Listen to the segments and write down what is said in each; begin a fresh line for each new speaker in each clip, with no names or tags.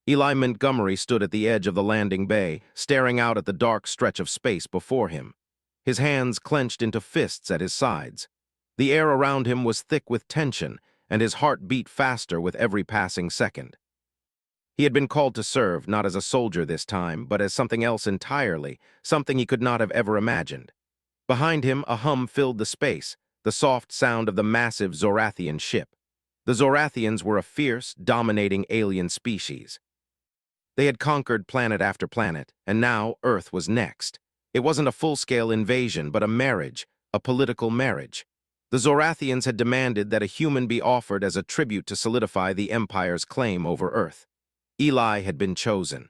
Eli Montgomery stood at the edge of the landing bay, staring out at the dark stretch of space before him. His hands clenched into fists at his sides. The air around him was thick with tension, and his heart beat faster with every passing second. He had been called to serve, not as a soldier this time, but as something else entirely, something he could not have ever imagined. Behind him, a hum filled the space, the soft sound of the massive Zorathian ship. The Zorathians were a fierce, dominating alien species. They had conquered planet after planet, and now Earth was next. It wasn't a full-scale invasion, but a marriage, a political marriage. The Zorathians had demanded that a human be offered as a tribute to solidify the Empire's claim over Earth. Eli had been chosen.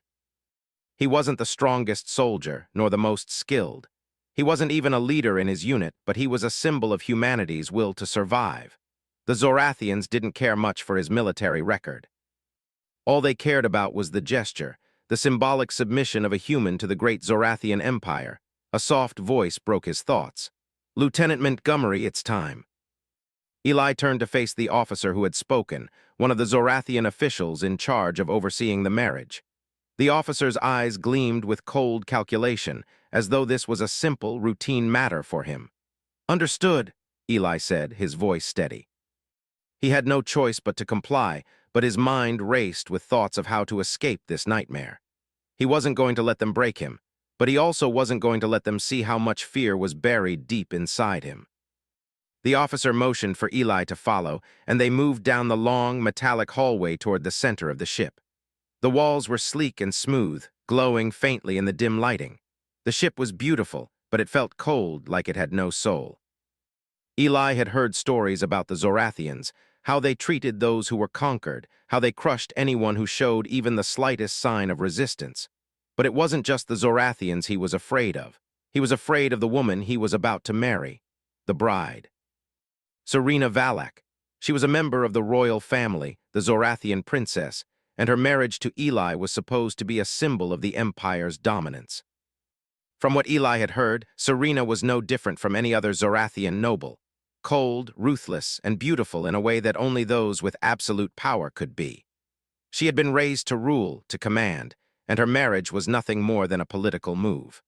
He wasn't the strongest soldier, nor the most skilled. He wasn't even a leader in his unit, but he was a symbol of humanity's will to survive. The Zorathians didn't care much for his military record. All they cared about was the gesture, the symbolic submission of a human to the great Zorathian Empire. A soft voice broke his thoughts. "Lieutenant Montgomery, it's time." Eli turned to face the officer who had spoken, one of the Zorathian officials in charge of overseeing the marriage. The officer's eyes gleamed with cold calculation, as though this was a simple, routine matter for him. "Understood," Eli said, his voice steady. He had no choice but to comply, but his mind raced with thoughts of how to escape this nightmare. He wasn't going to let them break him, but he also wasn't going to let them see how much fear was buried deep inside him. The officer motioned for Eli to follow, and they moved down the long, metallic hallway toward the center of the ship. The walls were sleek and smooth, glowing faintly in the dim lighting. The ship was beautiful, but it felt cold, like it had no soul. Eli had heard stories about the Zorathians, how they treated those who were conquered, how they crushed anyone who showed even the slightest sign of resistance. But it wasn't just the Zorathians he was afraid of. He was afraid of the woman he was about to marry, the bride. Serena Valak. She was a member of the royal family, the Zorathian princess, and her marriage to Eli was supposed to be a symbol of the Empire's dominance. From what Eli had heard, Serena was no different from any other Zorathian noble. Cold, ruthless, and beautiful in a way that only those with absolute power could be. She had been raised to rule, to command, and her marriage was nothing more than a political move.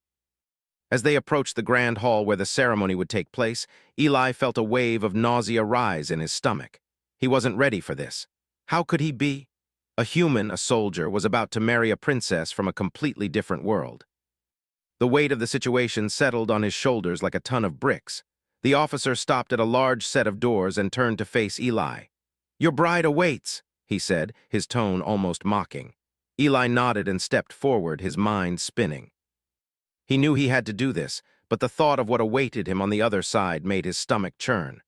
As they approached the grand hall where the ceremony would take place, Eli felt a wave of nausea rise in his stomach. He wasn't ready for this. How could he be? A human, a soldier, was about to marry a princess from a completely different world. The weight of the situation settled on his shoulders like a ton of bricks. The officer stopped at a large set of doors and turned to face Eli. "Your bride awaits," he said, his tone almost mocking. Eli nodded and stepped forward, his mind spinning. He knew he had to do this, but the thought of what awaited him on the other side made his stomach churn.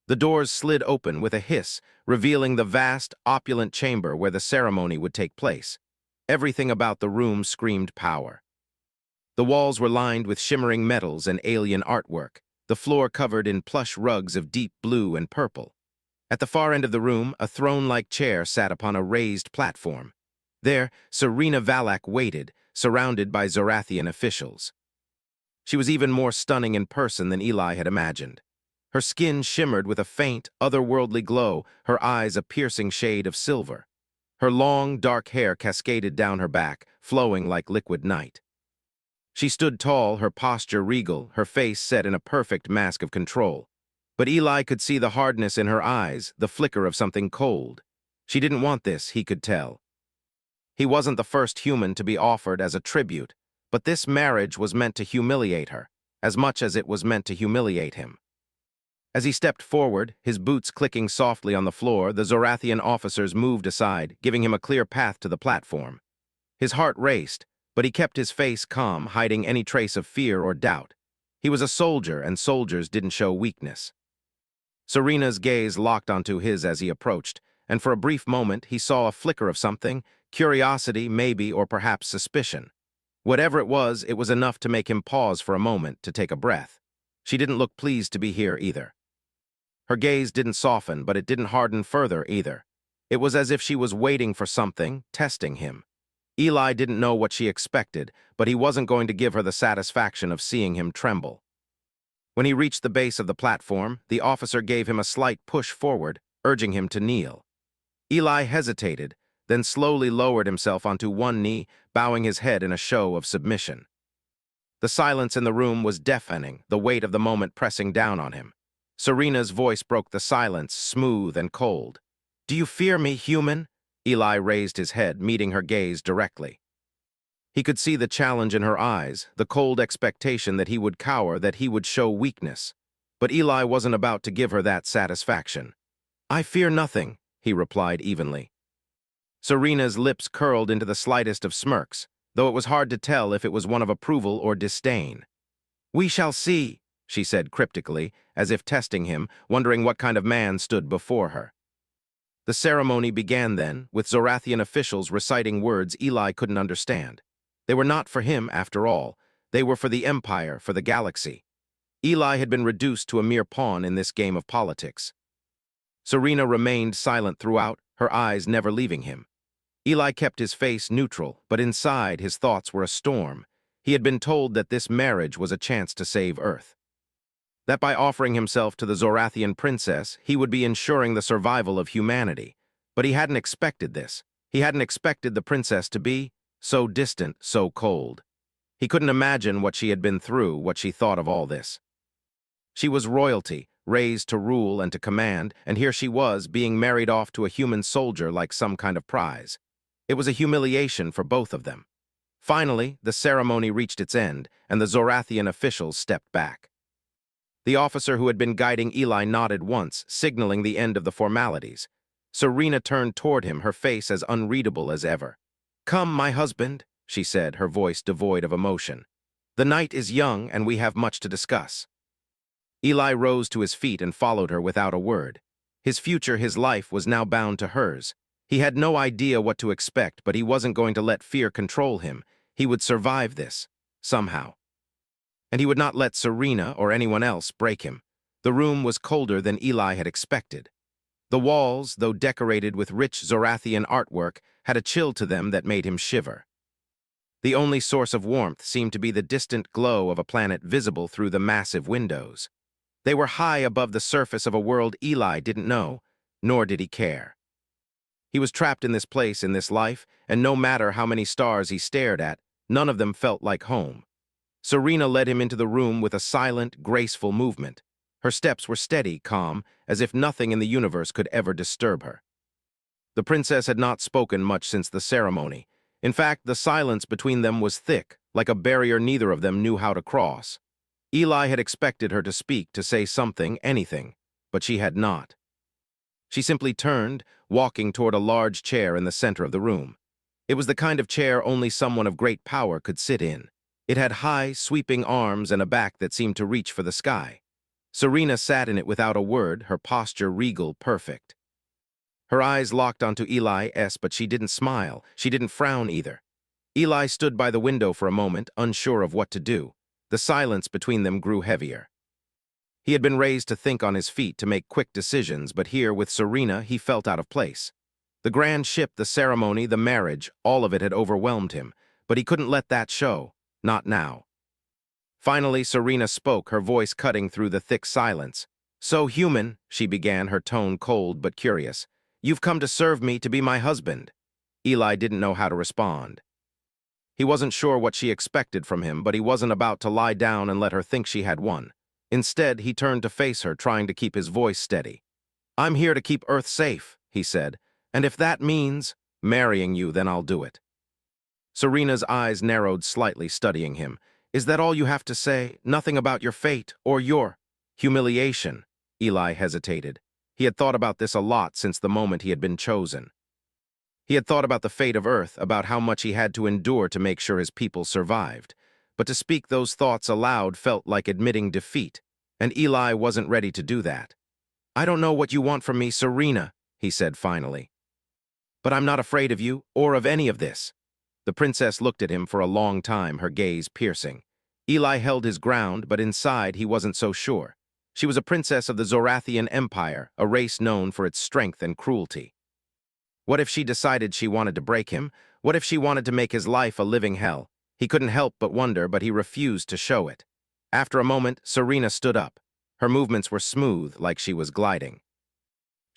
The doors slid open with a hiss, revealing the vast, opulent chamber where the ceremony would take place. Everything about the room screamed power. The walls were lined with shimmering metals and alien artwork, the floor covered in plush rugs of deep blue and purple. At the far end of the room, a throne-like chair sat upon a raised platform. There, Serena Valak waited, surrounded by Zorathian officials. She was even more stunning in person than Eli had imagined. Her skin shimmered with a faint, otherworldly glow, her eyes a piercing shade of silver. Her long, dark hair cascaded down her back, flowing like liquid night. She stood tall, her posture regal, her face set in a perfect mask of control. But Eli could see the hardness in her eyes, the flicker of something cold. She didn't want this, he could tell. He wasn't the first human to be offered as a tribute, but this marriage was meant to humiliate her, as much as it was meant to humiliate him. As he stepped forward, his boots clicking softly on the floor, the Zorathian officers moved aside, giving him a clear path to the platform. His heart raced, but he kept his face calm, hiding any trace of fear or doubt. He was a soldier, and soldiers didn't show weakness. Serena's gaze locked onto his as he approached, and for a brief moment he saw a flicker of something, curiosity, maybe, or perhaps suspicion. Whatever it was enough to make him pause for a moment to take a breath. She didn't look pleased to be here either. Her gaze didn't soften, but it didn't harden further either. It was as if she was waiting for something, testing him. Eli didn't know what she expected, but he wasn't going to give her the satisfaction of seeing him tremble. When he reached the base of the platform, the officer gave him a slight push forward, urging him to kneel. Eli hesitated, then slowly lowered himself onto one knee, bowing his head in a show of submission. The silence in the room was deafening, the weight of the moment pressing down on him. Serena's voice broke the silence, smooth and cold. "Do you fear me, human?" Eli raised his head, meeting her gaze directly. He could see the challenge in her eyes, the cold expectation that he would cower, that he would show weakness. But Eli wasn't about to give her that satisfaction. "I fear nothing," he replied evenly. Serena's lips curled into the slightest of smirks, though it was hard to tell if it was one of approval or disdain. "We shall see," she said cryptically, as if testing him, wondering what kind of man stood before her. The ceremony began then, with Zorathian officials reciting words Eli couldn't understand. They were not for him, after all. They were for the Empire, for the galaxy. Eli had been reduced to a mere pawn in this game of politics. Serena remained silent throughout, her eyes never leaving him. Eli kept his face neutral, but inside his thoughts were a storm. He had been told that this marriage was a chance to save Earth. That by offering himself to the Zorathian princess, he would be ensuring the survival of humanity. But he hadn't expected this. He hadn't expected the princess to be so distant, so cold. He couldn't imagine what she had been through, what she thought of all this. She was royalty, raised to rule and to command, and here she was, being married off to a human soldier like some kind of prize. It was a humiliation for both of them. Finally, the ceremony reached its end, and the Zorathian officials stepped back. The officer who had been guiding Eli nodded once, signaling the end of the formalities. Serena turned toward him, her face as unreadable as ever. "Come, my husband," she said, her voice devoid of emotion. "The night is young, and we have much to discuss." Eli rose to his feet and followed her without a word. His future, his life, was now bound to hers. He had no idea what to expect, but he wasn't going to let fear control him. He would survive this, somehow. And he would not let Serena or anyone else break him. The room was colder than Eli had expected. The walls, though decorated with rich Zorathian artwork, had a chill to them that made him shiver. The only source of warmth seemed to be the distant glow of a planet visible through the massive windows. They were high above the surface of a world Eli didn't know, nor did he care. He was trapped in this place, in this life, and no matter how many stars he stared at, none of them felt like home. Serena led him into the room with a silent, graceful movement. Her steps were steady, calm, as if nothing in the universe could ever disturb her. The princess had not spoken much since the ceremony. In fact, the silence between them was thick, like a barrier neither of them knew how to cross. Eli had expected her to speak, to say something, anything, but she had not. She simply turned, walking toward a large chair in the center of the room. It was the kind of chair only someone of great power could sit in. It had high, sweeping arms and a back that seemed to reach for the sky. Serena sat in it without a word, her posture regal, perfect. Her eyes locked onto Eli's, but she didn't smile. She didn't frown either. Eli stood by the window for a moment, unsure of what to do. The silence between them grew heavier. He had been raised to think on his feet, to make quick decisions, but here, with Serena, he felt out of place. The grand ship, the ceremony, the marriage, all of it had overwhelmed him, but he couldn't let that show. Not now. Finally, Serena spoke, her voice cutting through the thick silence. "So, human," she began, her tone cold but curious. "You've come to serve me, to be my husband." Eli didn't know how to respond. He wasn't sure what she expected from him, but he wasn't about to lie down and let her think she had won. Instead, he turned to face her, trying to keep his voice steady. "I'm here to keep Earth safe," he said, "and if that means marrying you, then I'll do it." Serena's eyes narrowed slightly, studying him. "Is that all you have to say? Nothing about your fate or your humiliation?" Eli hesitated. He had thought about this a lot since the moment he had been chosen. He had thought about the fate of Earth, about how much he had to endure to make sure his people survived. But to speak those thoughts aloud felt like admitting defeat, and Eli wasn't ready to do that. "I don't know what you want from me, Serena," he said finally. "But I'm not afraid of you, or of any of this." The princess looked at him for a long time, her gaze piercing. Eli held his ground, but inside he wasn't so sure. She was a princess of the Zorathian Empire, a race known for its strength and cruelty. What if she decided she wanted to break him? What if she wanted to make his life a living hell? He couldn't help but wonder, but he refused to show it. After a moment, Serena stood up. Her movements were smooth, like she was gliding.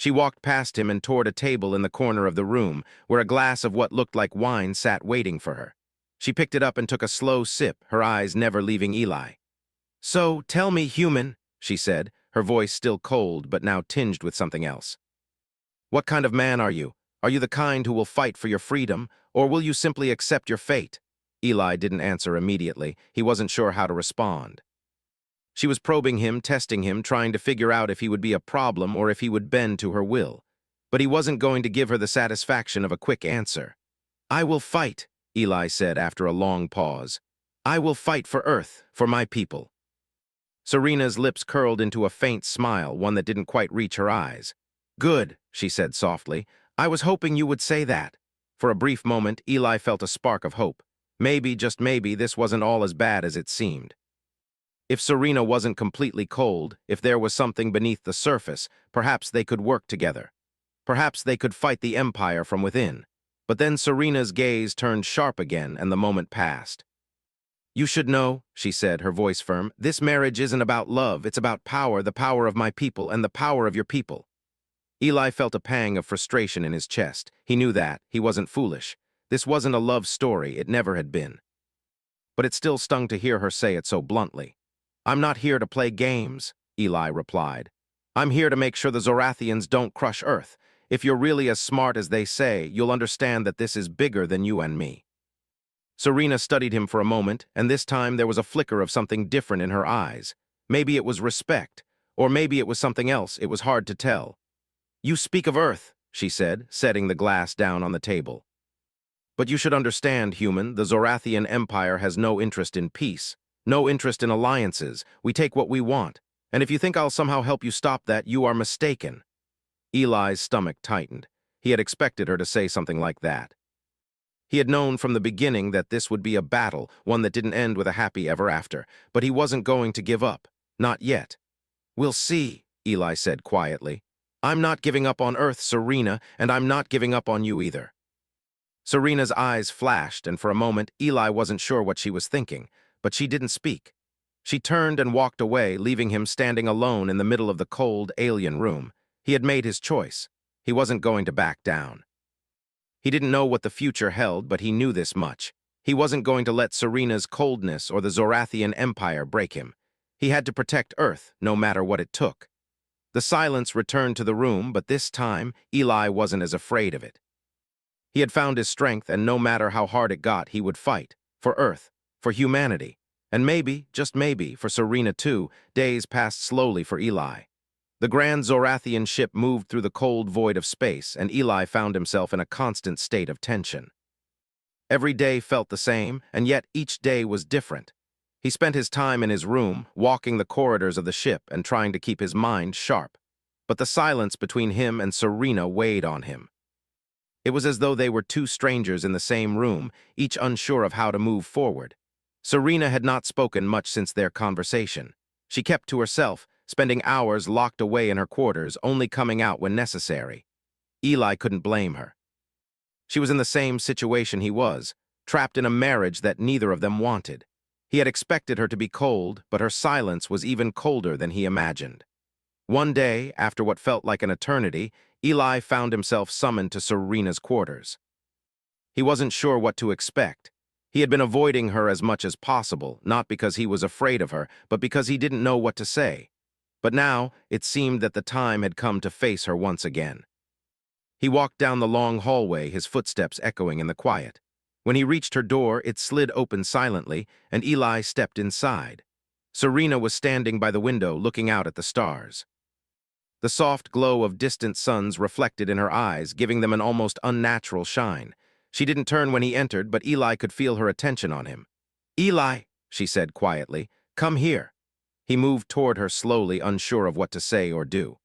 She walked past him and toward a table in the corner of the room, where a glass of what looked like wine sat waiting for her. She picked it up and took a slow sip, her eyes never leaving Eli. "So, tell me, human," she said, her voice still cold but now tinged with something else. "What kind of man are you? Are you the kind who will fight for your freedom, or will you simply accept your fate?" Eli didn't answer immediately. He wasn't sure how to respond. She was probing him, testing him, trying to figure out if he would be a problem or if he would bend to her will. But he wasn't going to give her the satisfaction of a quick answer. "I will fight," Eli said after a long pause. "I will fight for Earth, for my people." Serena's lips curled into a faint smile, one that didn't quite reach her eyes. "Good," she said softly. "I was hoping you would say that." For a brief moment, Eli felt a spark of hope. Maybe, just maybe, this wasn't all as bad as it seemed. If Serena wasn't completely cold, if there was something beneath the surface, perhaps they could work together. Perhaps they could fight the Empire from within. But then Serena's gaze turned sharp again, and the moment passed. "You should know," she said, her voice firm, "this marriage isn't about love, it's about power, the power of my people and the power of your people." Eli felt a pang of frustration in his chest. He knew that. He wasn't foolish. This wasn't a love story, it never had been. But it still stung to hear her say it so bluntly. "I'm not here to play games," Eli replied. "I'm here to make sure the Zorathians don't crush Earth. If you're really as smart as they say, you'll understand that this is bigger than you and me." Serena studied him for a moment, and this time there was a flicker of something different in her eyes. Maybe it was respect, or maybe it was something else, it was hard to tell. "You speak of Earth," she said, setting the glass down on the table. "But you should understand, human, the Zorathian Empire has no interest in peace. No interest in alliances. We take what we want. And if you think I'll somehow help you stop that, you are mistaken." Eli's stomach tightened. He had expected her to say something like that. He had known from the beginning that this would be a battle, one that didn't end with a happy ever after. But he wasn't going to give up. Not yet. "We'll see," Eli said quietly. "I'm not giving up on Earth, Serena, and I'm not giving up on you either." Serena's eyes flashed, and for a moment Eli wasn't sure what she was thinking. But she didn't speak. She turned and walked away, leaving him standing alone in the middle of the cold, alien room. He had made his choice. He wasn't going to back down. He didn't know what the future held, but he knew this much. He wasn't going to let Serena's coldness or the Zorathian Empire break him. He had to protect Earth, no matter what it took. The silence returned to the room, but this time, Eli wasn't as afraid of it. He had found his strength, and no matter how hard it got, he would fight. For Earth. For humanity. And maybe, just maybe, for Serena too. Days passed slowly for Eli. The grand Zorathian ship moved through the cold void of space, and Eli found himself in a constant state of tension. Every day felt the same, and yet each day was different. He spent his time in his room, walking the corridors of the ship and trying to keep his mind sharp. But the silence between him and Serena weighed on him. It was as though they were two strangers in the same room, each unsure of how to move forward. Serena had not spoken much since their conversation. She kept to herself, spending hours locked away in her quarters, only coming out when necessary. Eli couldn't blame her. She was in the same situation he was, trapped in a marriage that neither of them wanted. He had expected her to be cold, but her silence was even colder than he imagined. One day, after what felt like an eternity, Eli found himself summoned to Serena's quarters. He wasn't sure what to expect. He had been avoiding her as much as possible, not because he was afraid of her, but because he didn't know what to say. But now, it seemed that the time had come to face her once again. He walked down the long hallway, his footsteps echoing in the quiet. When he reached her door, it slid open silently, and Eli stepped inside. Serena was standing by the window, looking out at the stars. The soft glow of distant suns reflected in her eyes, giving them an almost unnatural shine. She didn't turn when he entered, but Eli could feel her attention on him. "Eli," she said quietly, "come here." He moved toward her slowly, unsure of what to say or do.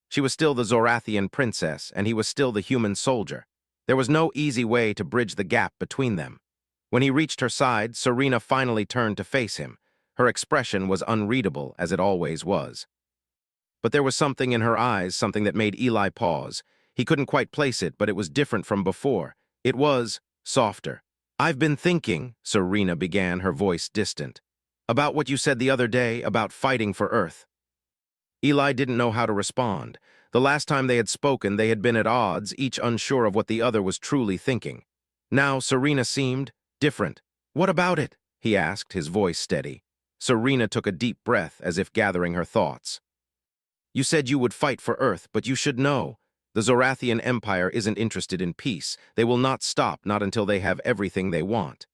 She was still the Zorathian princess, and he was still the human soldier. There was no easy way to bridge the gap between them. When he reached her side, Serena finally turned to face him. Her expression was unreadable, as it always was. But there was something in her eyes, something that made Eli pause. He couldn't quite place it, but it was different from before. It was softer. "I've been thinking," Serena began, her voice distant, "about what you said the other day about fighting for Earth." Eli didn't know how to respond. The last time they had spoken, they had been at odds, each unsure of what the other was truly thinking. Now Serena seemed different. "What about it?" he asked, his voice steady. Serena took a deep breath, as if gathering her thoughts. "You said you would fight for Earth, but you should know. The Zorathian Empire isn't interested in peace. They will not stop, not until they have everything they want."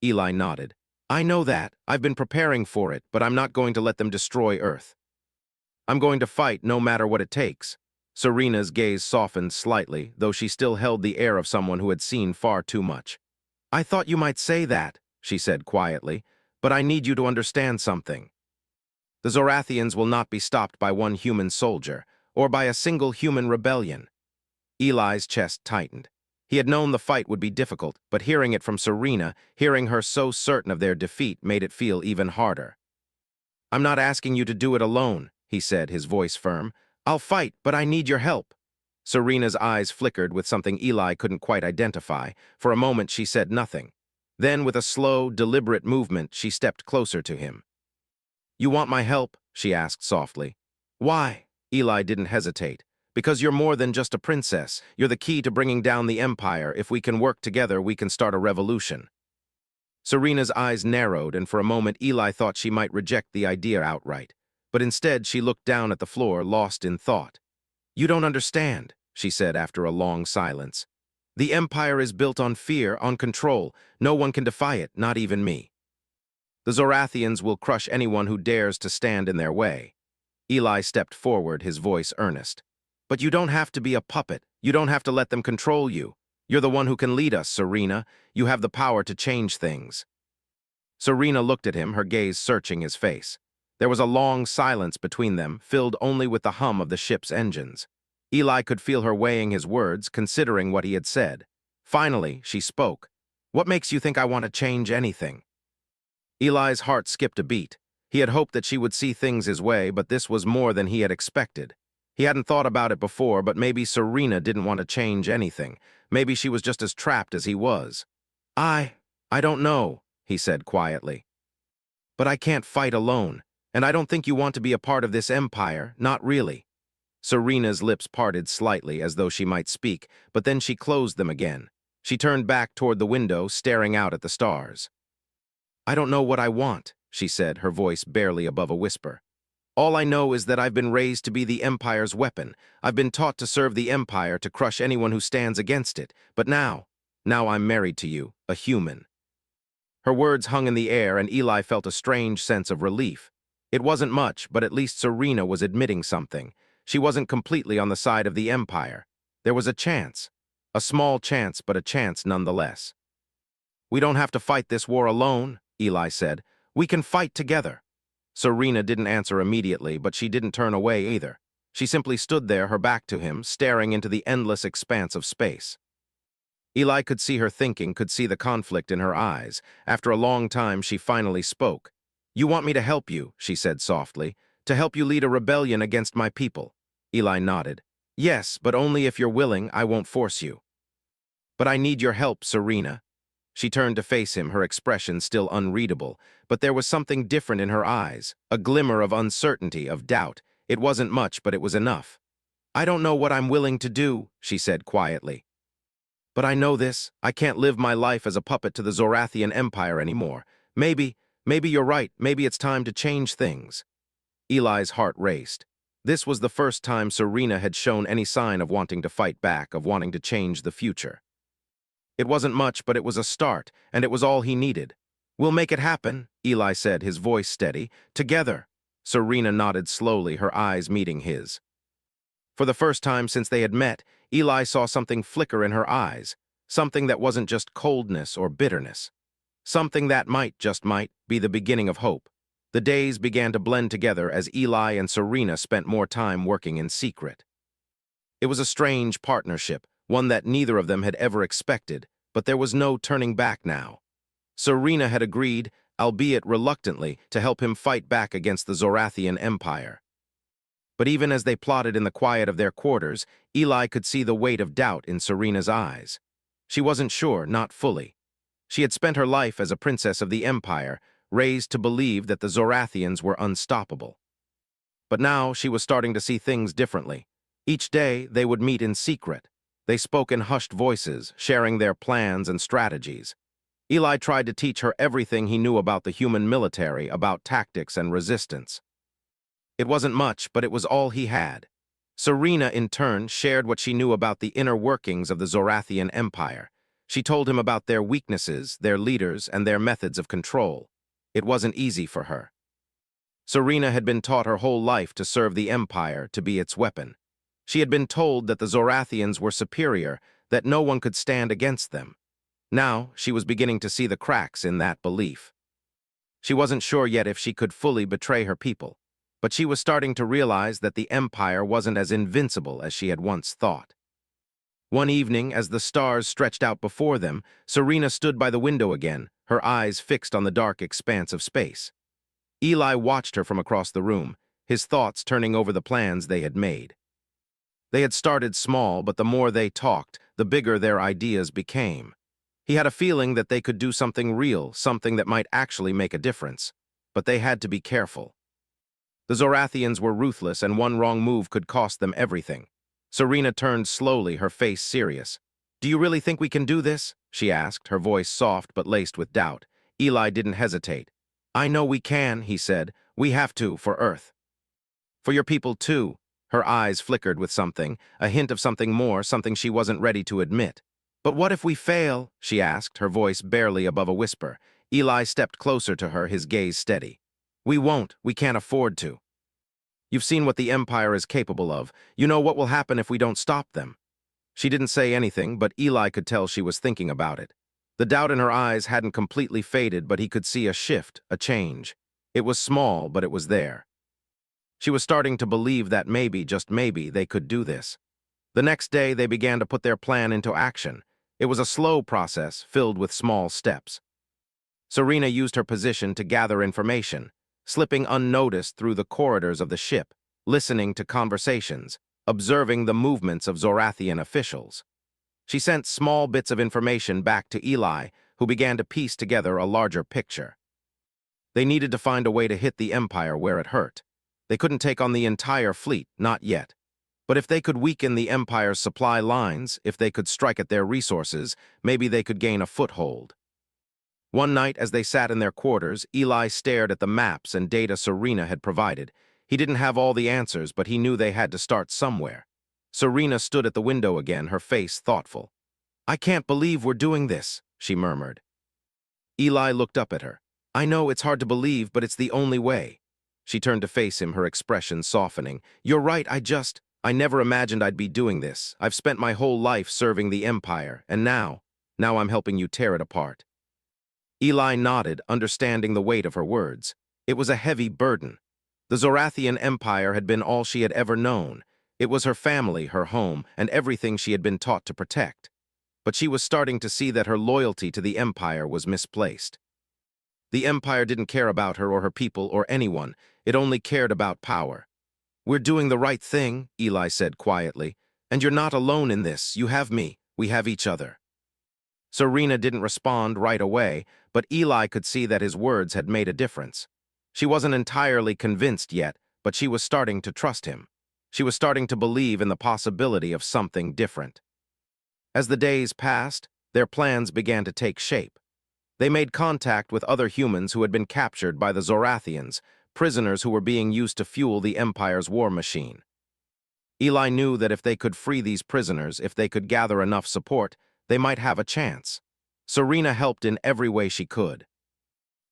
Eli nodded. "I know that. I've been preparing for it, but I'm not going to let them destroy Earth. I'm going to fight no matter what it takes." Serena's gaze softened slightly, though she still held the air of someone who had seen far too much. "I thought you might say that," she said quietly, "but I need you to understand something. The Zorathians will not be stopped by one human soldier, or by a single human rebellion." Eli's chest tightened. He had known the fight would be difficult, but hearing it from Serena, hearing her so certain of their defeat, made it feel even harder. "I'm not asking you to do it alone," he said, his voice firm. "I'll fight, but I need your help." Serena's eyes flickered with something Eli couldn't quite identify. For a moment she said nothing. Then, with a slow, deliberate movement, she stepped closer to him. "You want my help?" she asked softly. "Why?" Eli didn't hesitate. "Because you're more than just a princess. You're the key to bringing down the Empire. If we can work together, we can start a revolution." Serena's eyes narrowed, and for a moment Eli thought she might reject the idea outright. But instead she looked down at the floor, lost in thought. "You don't understand," she said after a long silence. "The Empire is built on fear, on control. No one can defy it, not even me. The Zorathians will crush anyone who dares to stand in their way." Eli stepped forward, his voice earnest. "But you don't have to be a puppet. You don't have to let them control you. You're the one who can lead us, Serena. You have the power to change things." Serena looked at him, her gaze searching his face. There was a long silence between them, filled only with the hum of the ship's engines. Eli could feel her weighing his words, considering what he had said. Finally, she spoke. "What makes you think I want to change anything?" Eli's heart skipped a beat. He had hoped that she would see things his way, but this was more than he had expected. He hadn't thought about it before, but maybe Serena didn't want to change anything. Maybe she was just as trapped as he was. I don't know," he said quietly. "But I can't fight alone, and I don't think you want to be a part of this empire, not really." Serena's lips parted slightly, as though she might speak, but then she closed them again. She turned back toward the window, staring out at the stars. "I don't know what I want," she said, her voice barely above a whisper. "All I know is that I've been raised to be the Empire's weapon. I've been taught to serve the Empire, to crush anyone who stands against it. But now I'm married to you, a human." Her words hung in the air, and Eli felt a strange sense of relief. It wasn't much, but at least Serena was admitting something. She wasn't completely on the side of the Empire. There was a chance. A small chance, but a chance nonetheless. "We don't have to fight this war alone," Eli said. "We can fight together." Serena didn't answer immediately, but she didn't turn away either. She simply stood there, her back to him, staring into the endless expanse of space. Eli could see her thinking, could see the conflict in her eyes. After a long time, she finally spoke. "You want me to help you," she said softly, "to help you lead a rebellion against my people." Eli nodded. "Yes, but only if you're willing. I won't force you." "But I need your help, Serena." She turned to face him, her expression still unreadable, but there was something different in her eyes, a glimmer of uncertainty, of doubt. It wasn't much, but it was enough. "I don't know what I'm willing to do," she said quietly. "But I know this. I can't live my life as a puppet to the Zorathian Empire anymore. Maybe you're right. Maybe it's time to change things." Eli's heart raced. This was the first time Serena had shown any sign of wanting to fight back, of wanting to change the future. It wasn't much, but it was a start, and it was all he needed. "We'll make it happen," Eli said, his voice steady. "Together." Serena nodded slowly, her eyes meeting his. For the first time since they had met, Eli saw something flicker in her eyes, something that wasn't just coldness or bitterness. Something that just might, be the beginning of hope. The days began to blend together as Eli and Serena spent more time working in secret. It was a strange partnership, one that neither of them had ever expected, but there was no turning back now. Serena had agreed, albeit reluctantly, to help him fight back against the Zorathian Empire. But even as they plotted in the quiet of their quarters, Eli could see the weight of doubt in Serena's eyes. She wasn't sure, not fully. She had spent her life as a princess of the Empire, raised to believe that the Zorathians were unstoppable. But now she was starting to see things differently. Each day, they would meet in secret. They spoke in hushed voices, sharing their plans and strategies. Eli tried to teach her everything he knew about the human military, about tactics and resistance. It wasn't much, but it was all he had. Serena, in turn, shared what she knew about the inner workings of the Zorathian Empire. She told him about their weaknesses, their leaders, and their methods of control. It wasn't easy for her. Serena had been taught her whole life to serve the Empire, to be its weapon. She had been told that the Zorathians were superior, that no one could stand against them. Now, she was beginning to see the cracks in that belief. She wasn't sure yet if she could fully betray her people, but she was starting to realize that the Empire wasn't as invincible as she had once thought. One evening, as the stars stretched out before them, Serena stood by the window again, her eyes fixed on the dark expanse of space. Eli watched her from across the room, his thoughts turning over the plans they had made. They had started small, but the more they talked, the bigger their ideas became. He had a feeling that they could do something real, something that might actually make a difference. But they had to be careful. The Zorathians were ruthless, and one wrong move could cost them everything. Serena turned slowly, her face serious. "Do you really think we can do this?" she asked, her voice soft but laced with doubt. Eli didn't hesitate. "I know we can," he said. "We have to, for Earth. For your people, too." Her eyes flickered with something, a hint of something more, something she wasn't ready to admit. "But what if we fail?" she asked, her voice barely above a whisper. Eli stepped closer to her, his gaze steady. "We won't. We can't afford to. You've seen what the Empire is capable of. You know what will happen if we don't stop them." She didn't say anything, but Eli could tell she was thinking about it. The doubt in her eyes hadn't completely faded, but he could see a shift, a change. It was small, but it was there. She was starting to believe that maybe, just maybe, they could do this. The next day, they began to put their plan into action. It was a slow process, filled with small steps. Serena used her position to gather information, slipping unnoticed through the corridors of the ship, listening to conversations, observing the movements of Zorathian officials. She sent small bits of information back to Eli, who began to piece together a larger picture. They needed to find a way to hit the Empire where it hurt. They couldn't take on the entire fleet, not yet. But if they could weaken the Empire's supply lines, if they could strike at their resources, maybe they could gain a foothold. One night, as they sat in their quarters, Eli stared at the maps and data Serena had provided. He didn't have all the answers, but he knew they had to start somewhere. Serena stood at the window again, her face thoughtful. "I can't believe we're doing this," she murmured. Eli looked up at her. "I know it's hard to believe, but it's the only way." She turned to face him, her expression softening. "You're right, I never imagined I'd be doing this. I've spent my whole life serving the Empire, and now I'm helping you tear it apart." Eli nodded, understanding the weight of her words. It was a heavy burden. The Zorathian Empire had been all she had ever known. It was her family, her home, and everything she had been taught to protect. But she was starting to see that her loyalty to the Empire was misplaced. The Empire didn't care about her or her people or anyone. It only cared about power. "We're doing the right thing," Eli said quietly. "And you're not alone in this. You have me. We have each other." Serena didn't respond right away, but Eli could see that his words had made a difference. She wasn't entirely convinced yet, but she was starting to trust him. She was starting to believe in the possibility of something different. As the days passed, their plans began to take shape. They made contact with other humans who had been captured by the Zorathians, prisoners who were being used to fuel the Empire's war machine. Eli knew that if they could free these prisoners, if they could gather enough support, they might have a chance. Serena helped in every way she could.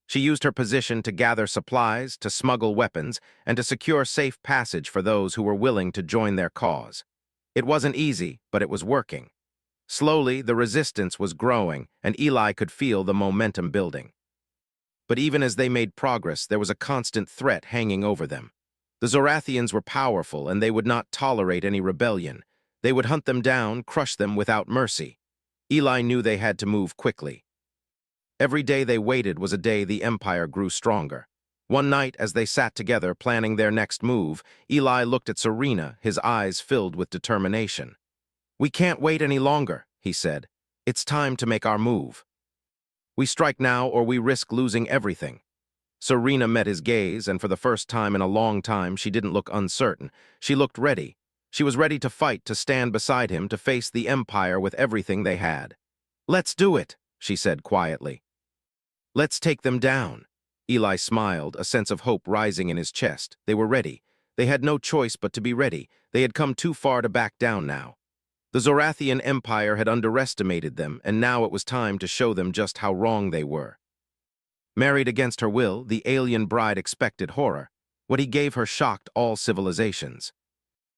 She used her position to gather supplies, to smuggle weapons, and to secure safe passage for those who were willing to join their cause. It wasn't easy, but it was working. Slowly, the resistance was growing, and Eli could feel the momentum building. But even as they made progress, there was a constant threat hanging over them. The Zorathians were powerful, and they would not tolerate any rebellion. They would hunt them down, crush them without mercy. Eli knew they had to move quickly. Every day they waited was a day the Empire grew stronger. One night, as they sat together planning their next move, Eli looked at Serena, his eyes filled with determination. "We can't wait any longer," he said. "It's time to make our move. We strike now or we risk losing everything." Serena met his gaze, and for the first time in a long time she didn't look uncertain. She looked ready. She was ready to fight, to stand beside him, to face the Empire with everything they had. "Let's do it," she said quietly. "Let's take them down." Eli smiled, a sense of hope rising in his chest. They were ready. They had no choice but to be ready. They had come too far to back down now. The Zorathian Empire had underestimated them, and now it was time to show them just how wrong they were. Married against her will, the alien bride expected horror. What he gave her shocked all civilizations.